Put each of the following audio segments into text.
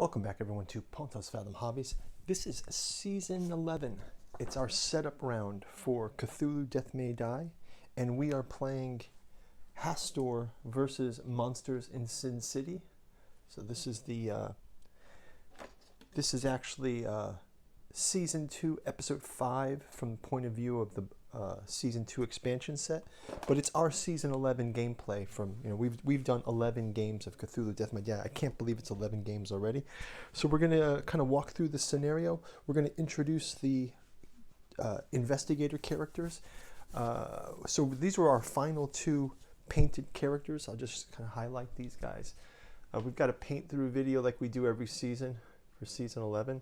Welcome back everyone to Pontos Fathom Hobbies. This is Season 11. It's our setup round for Cthulhu Death May Die, and we are playing Hastur versus Monsters in Sin City. So this is actually Season 2, Episode 5 from the point of view of the Season 2 expansion set, but it's our Season 11 gameplay from, we've done 11 games of Cthulhu Death May Die. I can't believe it's 11 games already. So we're going to kind of walk through the scenario. We're going to introduce the investigator characters. So these were our final two painted characters. I'll just kind of highlight these guys. We've got a paint through video like we do every season for Season 11.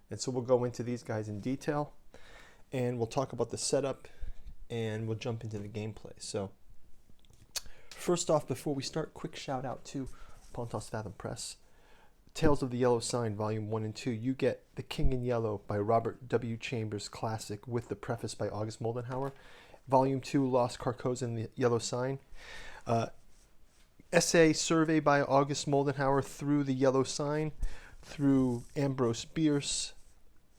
And so we'll go into these guys in detail, and we'll talk about the setup, and we'll jump into the gameplay. So first off, before we start, quick shout out to Pontos Fathom Press. Tales of the Yellow Sign, Volume 1 and 2. You get The King in Yellow by Robert W. Chambers Classic with the preface by August Moldenhauer. Volume 2, Lost Carcosa and the Yellow Sign. Essay survey by August Moldenhauer through the Yellow Sign, through Ambrose Bierce,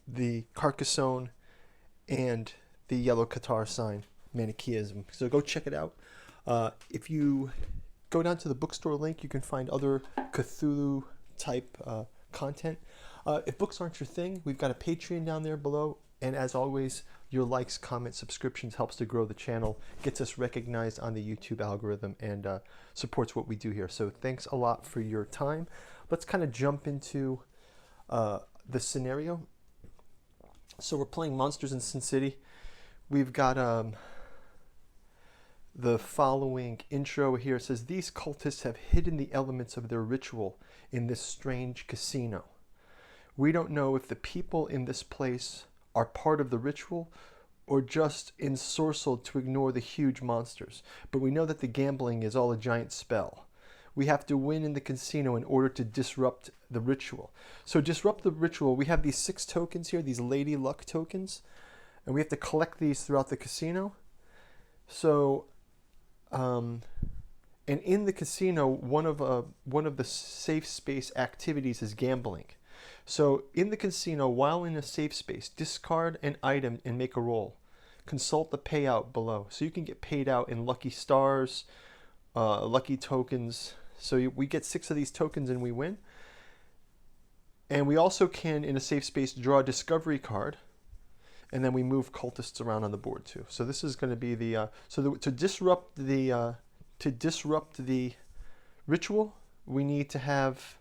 the Carcassonne, and the Yellow Catar Sign, Manichaeism. So go check it out. If you go down to the bookstore link, you can find other Cthulhu type content. If books aren't your thing, we've got a Patreon down there below. And as always, your likes, comments, subscriptions helps to grow the channel, gets us recognized on the YouTube algorithm, and supports what we do here. So thanks a lot for your time. Let's kind of jump into the scenario. So we're playing Monsters in Sin City. We've got the following intro here. It says, these cultists have hidden the elements of their ritual in this strange casino. We don't know if the people in this place are part of the ritual or just ensorcelled to ignore the huge monsters, but we know that the gambling is all a giant spell. We have to win in the casino in order to disrupt the ritual. So disrupt the ritual, we have these 6 tokens here, these Lady Luck tokens, and we have to collect these throughout the casino. So, and in the casino, one of the safe space activities is gambling. So in the casino, while in a safe space, discard an item and make a roll. Consult the payout below. So you can get paid out in lucky stars, lucky tokens. So we get 6 of these tokens and we win. And we also can, in a safe space, draw a discovery card. And then we move cultists around on the board too. So this is going to be the to disrupt the ritual, we need to have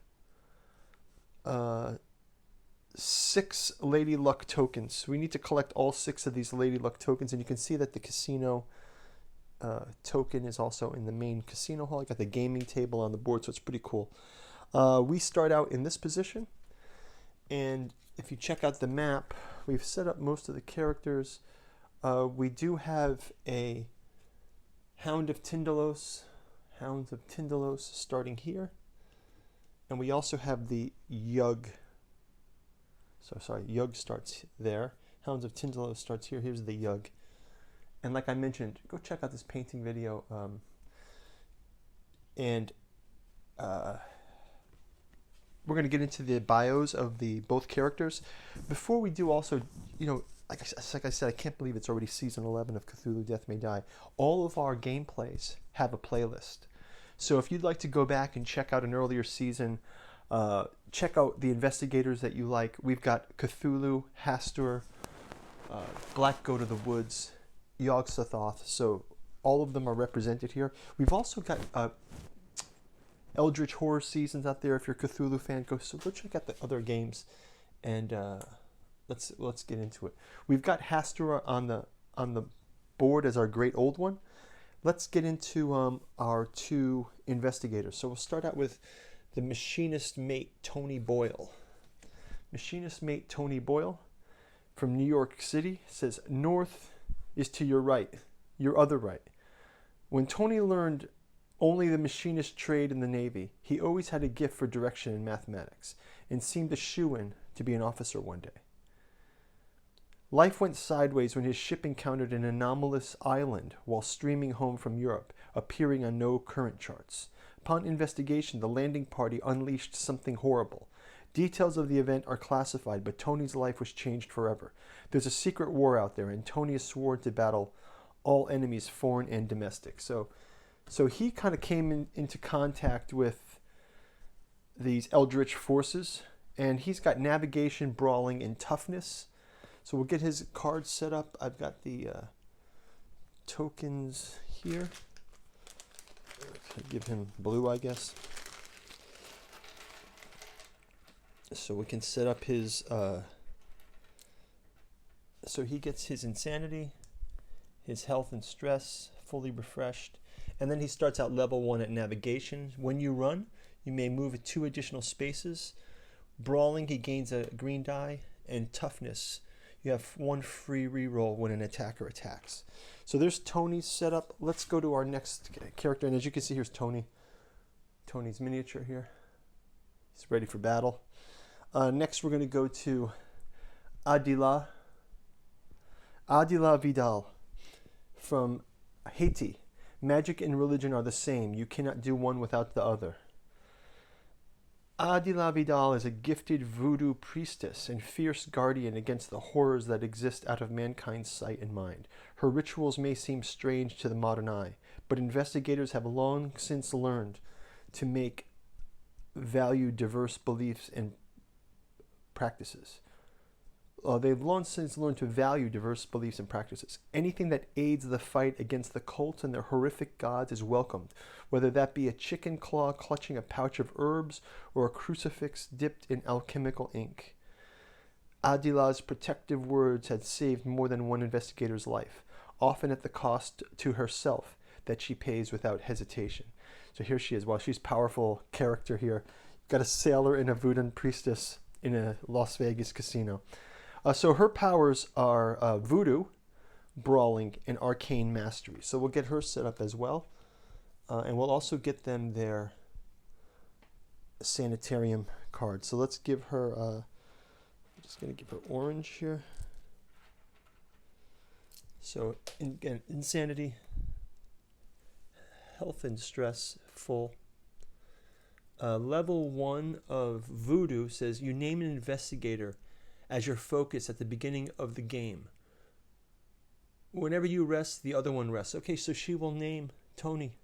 6 Lady Luck tokens. We need to collect all 6 of these Lady Luck tokens, and you can see that the casino token is also in the main casino hall. I got the gaming table on the board, so it's pretty cool. We start out in this position, and if you check out the map, we've set up most of the characters. We do have a Hounds of Tindalos starting here, and we also have the Yug. So sorry, Yug starts there. Hounds of Tindalos starts here. Here's the Yug. And like I mentioned, go check out this painting video. We're going to get into the bios of both characters. Before we do, also, like I said, I can't believe it's already Season 11 of Cthulhu Death May Die. All of our gameplays have a playlist. So if you'd like to go back and check out an earlier season, check out the investigators that you like. We've got Cthulhu, Hastur, Black Goat of the Woods, Yog Sothoth. So all of them are represented here. We've also got Eldritch Horror seasons out there. If you're a Cthulhu fan, go check out the other games, and let's get into it. We've got Hastur on the board as our great old one. Let's get into our 2 investigators. So we'll start out with the machinist mate Tony Boyle. Machinist mate Tony Boyle from New York City says, north is to your right, your other right. When Tony learned only the machinist trade in the Navy, he always had a gift for direction in mathematics and seemed a shoo-in to be an officer one day. Life went sideways when his ship encountered an anomalous island while streaming home from Europe, appearing on no current charts. Upon investigation, the landing party unleashed something horrible. Details of the event are classified, but Tony's life was changed forever. There's a secret war out there, and Tony is sworn to battle all enemies, foreign and domestic. So he kind of came into contact with these eldritch forces, and he's got navigation, brawling, and toughness. So we'll get his cards set up. I've got the tokens here. Give him blue, I guess. So we can set up his, so he gets his insanity, his health and stress, fully refreshed. And then he starts out level 1 at navigation. When you run, you may move 2 additional spaces. Brawling, he gains a green die. And toughness, you have 1 free reroll when an attacker attacks. So there's Tony's setup. Let's go to our next character. And as you can see, here's Tony. Tony's miniature here. He's ready for battle. Next, we're going to go to Adila Vidal from Haiti. Magic and religion are the same. You cannot do one without the other. Adila Vidal is a gifted voodoo priestess and fierce guardian against the horrors that exist out of mankind's sight and mind. Her rituals may seem strange to the modern eye, but investigators have long since learned to make value diverse beliefs and practices. They've long since learned to value diverse beliefs and practices. Anything that aids the fight against the cult and their horrific gods is welcomed, whether that be a chicken claw clutching a pouch of herbs or a crucifix dipped in alchemical ink. Adila's protective words had saved more than one investigator's life, often at the cost to herself that she pays without hesitation. So here she is. Well, she's a powerful character here. You've got a sailor and a voodoo priestess in a Las Vegas casino. So her powers are voodoo, brawling, and arcane mastery. So we'll get her set up as well. And we'll also get them their sanitarium card. So let's give her, I'm just going to give her orange here. So again, insanity, health and stress, full. Level 1 of voodoo says you name an investigator as your focus at the beginning of the game. Whenever you rest, the other one rests. Okay, so she will name Tony.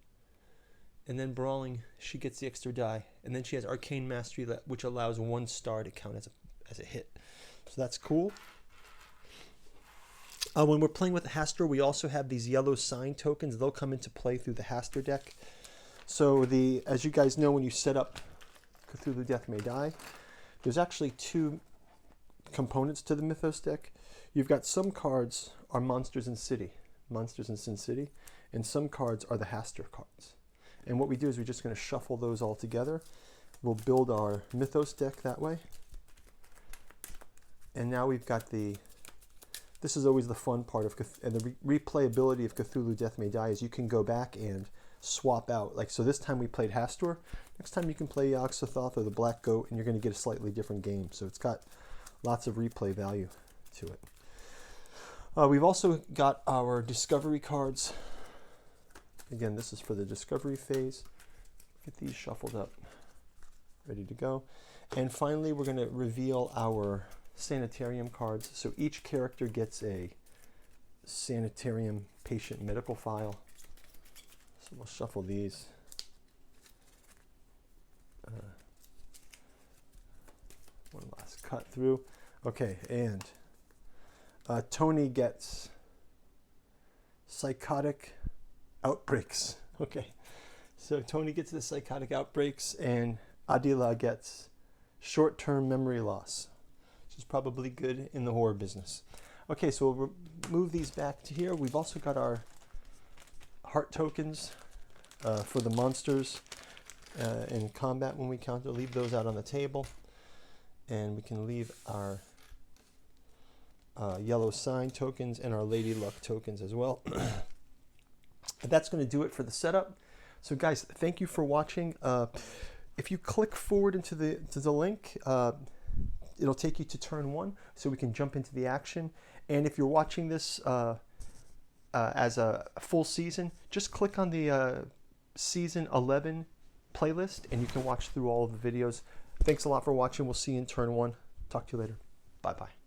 And then brawling, she gets the extra die. And then she has arcane mastery, which allows 1 star to count as a hit. So that's cool. When we're playing with the Hastur, we also have these yellow sign tokens. They'll come into play through the Hastur deck. So as you guys know, when you set up Cthulhu Death May Die, there's actually 2 components to the Mythos deck. You've got some cards are Monsters in Sin City, and some cards are the Hastur cards. And what we do is we're just going to shuffle those all together. We'll build our Mythos deck that way. And now we've got this is always the fun part of and the replayability of Cthulhu Death May Die is you can go back and swap out. Like, so this time we played Hastur. Next time you can play Yog-Sothoth or the Black Goat, and you're going to get a slightly different game. So it's got lots of replay value to it. We've also got our discovery cards. Again, this is for the discovery phase. Get these shuffled up, ready to go. And finally, we're going to reveal our sanitarium cards. So each character gets a sanitarium patient medical file. So we'll shuffle these. One last cut through. Okay, and Tony gets psychotic outbreaks. Okay, so Tony gets the psychotic outbreaks, and Adila gets short-term memory loss, which is probably good in the horror business. Okay, so we'll move these back to here. We've also got our heart tokens for the monsters in combat when we counter. Leave those out on the table. And we can leave our yellow sign tokens and our Lady Luck tokens as well. That's going to do it for the setup. So guys, thank you for watching. If you click forward into the link, it'll take you to turn 1, so we can jump into the action. And if you're watching this as a full season, just click on the season 11 playlist, and you can watch through all of the videos. Thanks a lot for watching. We'll see you in turn one. Talk to you later. Bye-bye.